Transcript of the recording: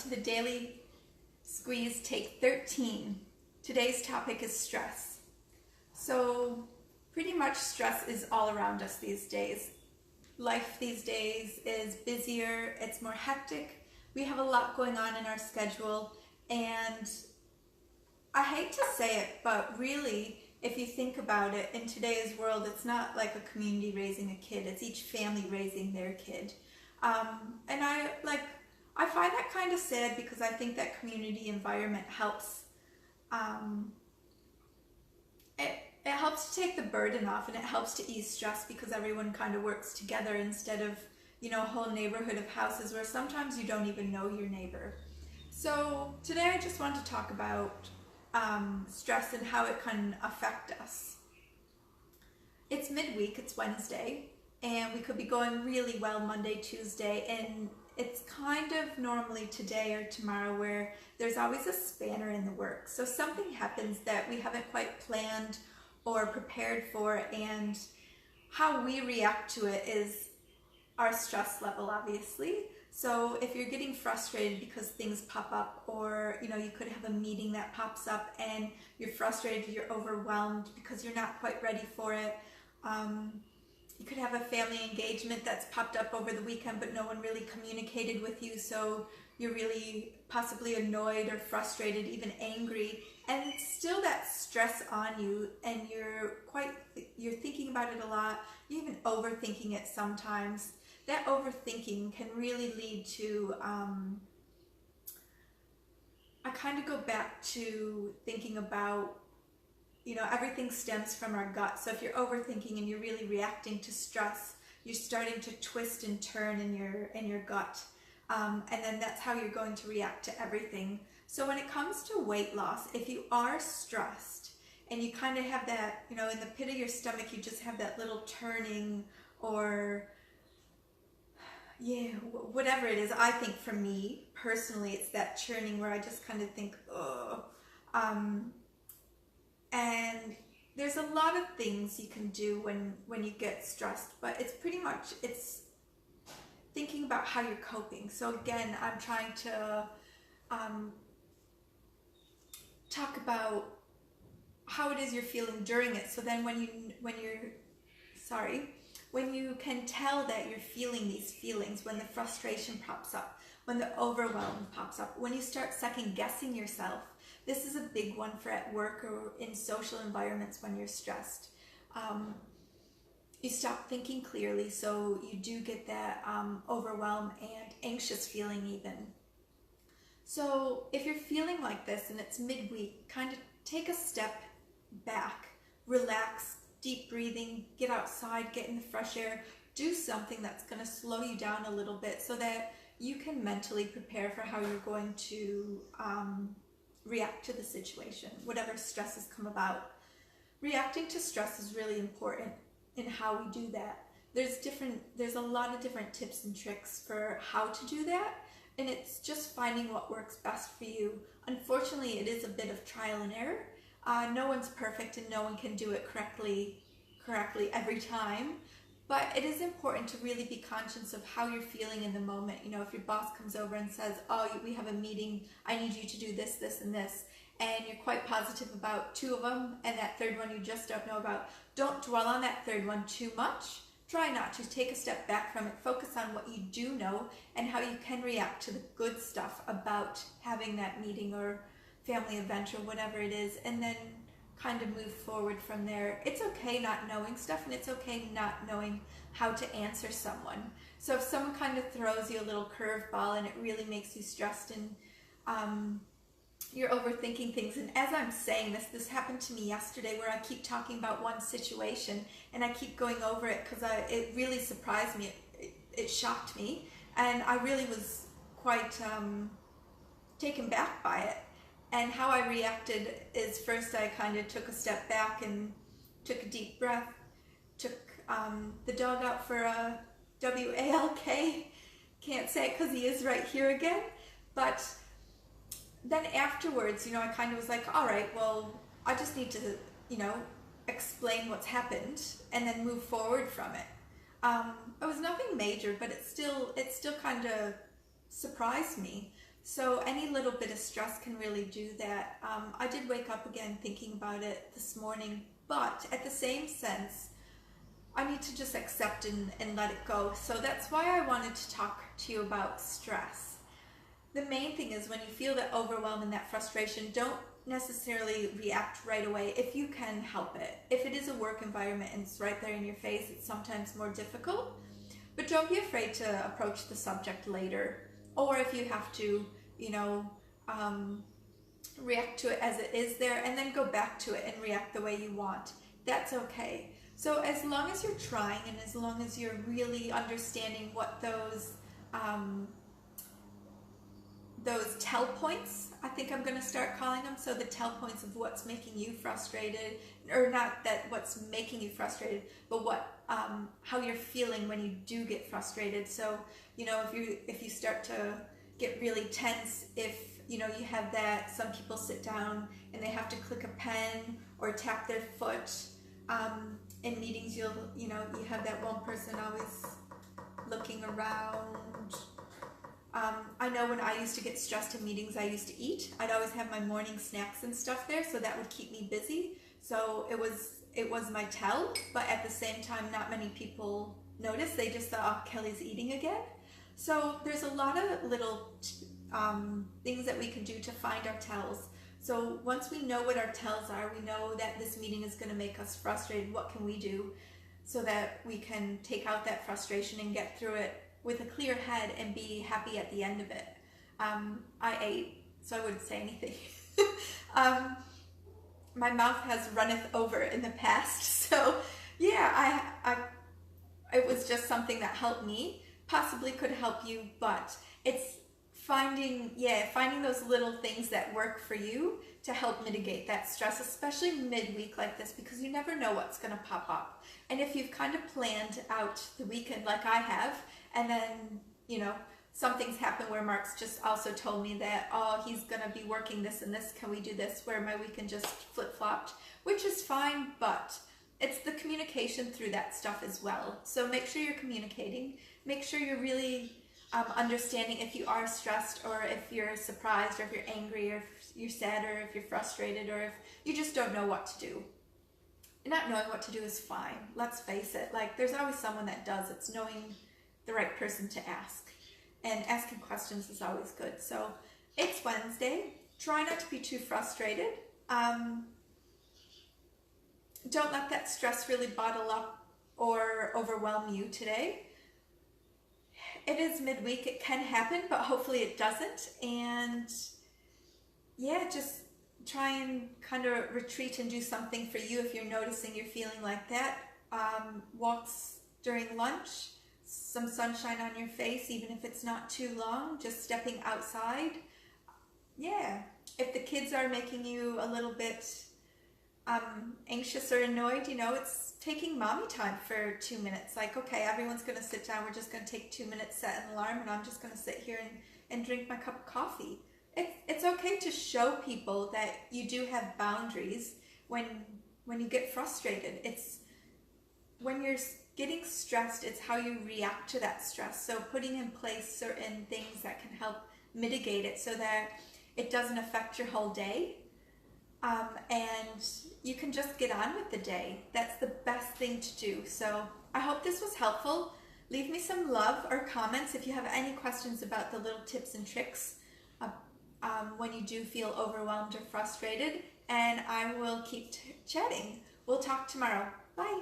to the Daily Squeeze Take 13. Today's topic is stress. So pretty much stress is all around us these days. Life these days is busier, it's more hectic. We have a lot going on in our schedule, and I hate to say it, but really, if you think about it, in today's world, it's not like a community raising a kid, it's each family raising their kid. And I find that kind of sad because I think that community environment helps. It helps to take the burden off, and it helps to ease stress because everyone kind of works together instead of, a whole neighborhood of houses where sometimes you don't even know your neighbor. So today I just want to talk about stress and how it can affect us. It's midweek, it's Wednesday, and we could be going really well Monday, Tuesday, and it's kind of normally today or tomorrow where there's always a spanner in the works. So something happens that we haven't quite planned or prepared for, and how we react to it is our stress level, obviously. So if you're getting frustrated because things pop up, or you could have a meeting that pops up and you're frustrated, you're overwhelmed because you're not quite ready for it. You could have a family engagement that's popped up over the weekend, but no one really communicated with you, so you're really possibly annoyed or frustrated, even angry, and it's still that stress on you, and you're thinking about it a lot, you're even overthinking it sometimes. That overthinking can really lead to, I kind of go back to thinking about, everything stems from our gut. So if you're overthinking and you're really reacting to stress, you're starting to twist and turn in your gut. And then that's how you're going to react to everything. So when it comes to weight loss, if you are stressed and you kind of have that, in the pit of your stomach, you just have that little turning, or whatever it is. I think for me personally, it's that churning where I just kind of think, oh. And there's a lot of things you can do when you get stressed, but it's thinking about how you're coping. So again, I'm trying to talk about how it is you're feeling during it. So then when you can tell that you're feeling these feelings, when the frustration pops up, when the overwhelm pops up, when you start second guessing yourself. This is a big one for at work or in social environments when you're stressed. You stop thinking clearly, so you do get that overwhelm and anxious feeling even. So if you're feeling like this and it's midweek, kind of take a step back, relax, deep breathing, get outside, get in the fresh air, do something that's going to slow you down a little bit so that you can mentally prepare for how you're going to react to the situation, whatever stresses come about. Reacting to stress is really important in how we do that. There's a lot of different tips and tricks for how to do that, and it's just finding what works best for you. Unfortunately, it is a bit of trial and error. No one's perfect and no one can do it correctly every time. But it is important to really be conscious of how you're feeling in the moment. If your boss comes over and says, oh, we have a meeting, I need you to do this, this, and this, and you're quite positive about two of them, and that third one you just don't know about, don't dwell on that third one too much. Try not to. Take a step back from it. Focus on what you do know and how you can react to the good stuff about having that meeting or family event or whatever it is, and then kind of move forward from there. It's okay not knowing stuff, and it's okay not knowing how to answer someone. So if someone kind of throws you a little curveball and it really makes you stressed, and you're overthinking things, and as I'm saying this happened to me yesterday where I keep talking about one situation and I keep going over it because it really surprised me. It shocked me, and I really was quite taken back by it. And how I reacted is, first I kind of took a step back and took a deep breath, took the dog out for a walk. Can't say it because he is right here again. But then afterwards, I kind of was like, all right, well, I just need to, explain what's happened and then move forward from it. It was nothing major, but it still kind of surprised me. So any little bit of stress can really do that. I did wake up again thinking about it this morning, but at the same sense, I need to just accept and let it go. So that's why I wanted to talk to you about stress. The main thing is when you feel that overwhelm and that frustration, don't necessarily react right away if you can help it. If it is a work environment and it's right there in your face, it's sometimes more difficult. But don't be afraid to approach the subject later. Or if you have to, react to it as it is there and then go back to it and react the way you want. That's okay. So as long as you're trying and as long as you're really understanding what those tell points, I think I'm going to start calling them. So the tell points of what's making you frustrated, or not that what's making you frustrated, but how you're feeling when you do get frustrated. So, if you start to get really tense, if you have that, some people sit down and they have to click a pen or tap their foot. In meetings, you have that one person always looking around. I know when I used to get stressed in meetings, I used to eat. I'd always have my morning snacks and stuff there, so that would keep me busy. So it was my tell, but at the same time, not many people noticed. They just thought, oh, Kelly's eating again. So there's a lot of little things that we can do to find our tells. So once we know what our tells are, we know that this meeting is going to make us frustrated. What can we do so that we can take out that frustration and get through it with a clear head and be happy at the end of it? I ate, so I wouldn't say anything. My mouth has runneth over in the past, so yeah, it was just something that helped me. Possibly could help you, but it's finding those little things that work for you to help mitigate that stress, especially midweek like this, because you never know what's going to pop up. And if you've kind of planned out the weekend like I have, and then something's happened where Mark's just also told me that, oh, he's going to be working this and this, can we do this, where my weekend just flip-flopped, which is fine, but it's the communication through that stuff as well. So make sure you're communicating, make sure you're really understanding if you are stressed, or if you're surprised, or if you're angry, or if you're sad, or if you're frustrated, or if you just don't know what to do. Not knowing what to do is fine. Let's face it. Like, there's always someone that does. It's knowing the right person to ask. And asking questions is always good. So it's Wednesday. Try not to be too frustrated. Don't let that stress really bottle up or overwhelm you today. It is midweek. It can happen, but hopefully it doesn't. And yeah, just try and kind of retreat and do something for you if you're noticing you're feeling like that. Walks during lunch, some sunshine on your face, even if it's not too long, just stepping outside. Yeah, if the kids are making you a little bit anxious or annoyed, it's taking mommy time for 2 minutes. Like, okay, everyone's going to sit down. We're just going to take 2 minutes, set an alarm, and I'm just going to sit here and drink my cup of coffee. It's okay to show people that you do have boundaries when you get frustrated. It's when you're getting stressed, it's how you react to that stress. So putting in place certain things that can help mitigate it so that it doesn't affect your whole day. And you can just get on with the day. That's the best thing to do. So I hope this was helpful. Leave me some love or comments if you have any questions about the little tips and tricks when you do feel overwhelmed or frustrated. And I will keep chatting. We'll talk tomorrow. Bye.